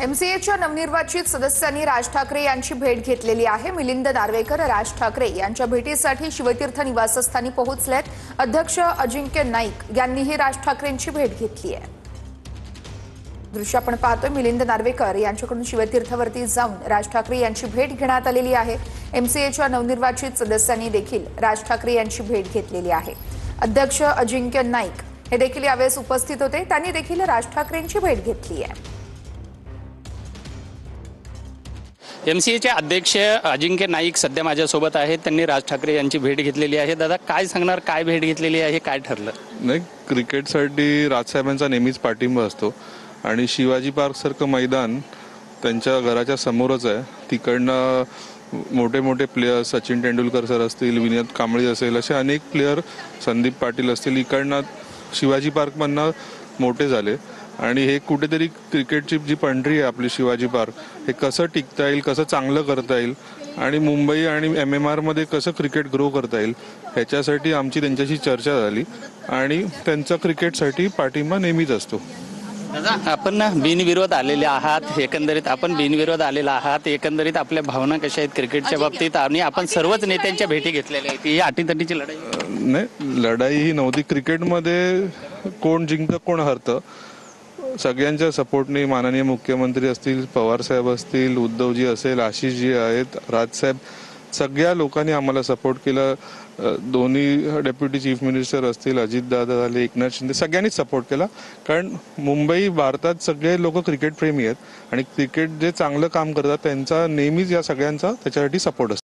एमसीएच्या नवनिर्वाचित सदस्यांनी राज ठाकरे यांची भेट घेतलेली आहे। मिलिंद नार्वेकर राज ठाकरे यांच्या भेटीसाठी शिवतीर्थ निवासस्थानी पोहोचलेत। अध्यक्ष अजिंक्य नाईक यांनीही राज ठाकरेंची भेट घेतली आहे। दृश्य आपण पाहतोय, मिलिंद नार्वेकर यांच्याकडून शिवतीर्थवरती जाऊन राज ठाकरे यांची भेट घेण्यात आलेली आहे। एमसीएच्या नवनिर्वाचित सदस्यांनी देखील राज ठाकरे यांची भेट घेतलेली आहे। अध्यक्ष अजिंक्य नाईक हे देखील यावेळेस उपस्थित होते। त्यांनी देखील राज ठाकरेंची भेट घेतली आहे। एमसीएचे अध्यक्ष अजिंक्य नाईक सध्या माझ्यासोबत आहेत। त्यांनी राज ठाकरे यांची भेट घेतलेली आहे। दादा, काय सांगणार, काय भेट घेतलेली आहे, काय ठरलं? नाही, क्रिकेटसाठी राजसाहेबांचा नेहमीच पाठिंबा असतो आणि शिवाजी पार्क सारखं मैदान त्यांच्या घराच्या समोरच आहे। तिकडनं मोठे मोठे प्लेयर सचिन तेंडुलकर सर असतील, विनोद कांबळी असेल, असे अनेक प्लेयर, संदीप पाटील असतील, इकडनं शिवाजी पार्कमधनं मोठे झाले आणि हे कुठेतरी क्रिकेटची जी पंढरी आहे आपली शिवाजी पार्क, हे कसं टिकता येईल, कसं चांगलं करता येईल आणि मुंबई आणि MMR मध्ये कसं क्रिकेट ग्रो करता येईल ह्याच्यासाठी आमची त्यांच्याशी चर्चा झाली आणि त्यांचा क्रिकेटसाठी पाठिंबा नेहमीच असतो। दादा, आपण बिनविरोध आलेले आहात, एकंदरीत आपण बिनविरोध आलेला आहात, एकंदरीत आपल्या भावना कशा आहेत क्रिकेटच्या बाबतीत? आणि आपण सर्वच नेत्यांच्या भेटी घेतलेल्या आहेत। ही अटीतटीची लढाई नाही, लढाई ही नव्हती। क्रिकेटमध्ये कोण जिंकतं कोण हरतं, सगळ्यांच्या सपोर्टने माननीय मुख्यमंत्री असतील, पवार साहेब असतील, उद्धवजी असेल, आशिषजी आहेत, राजसाहेब, सगळ्या लोकांनी आम्हाला सपोर्ट केला। दोन्ही डेप्युटी चीफ मिनिस्टर असतील, अजितदादा झाले, एकनाथ शिंदे, सगळ्यांनीच सपोर्ट केला। कारण मुंबई, भारतात सगळे लोक क्रिकेट प्रेमी आहेत आणि क्रिकेट जे चांगलं काम करतात त्यांचा नेहमीच या सगळ्यांचा त्याच्यासाठी सपोर्ट असतो।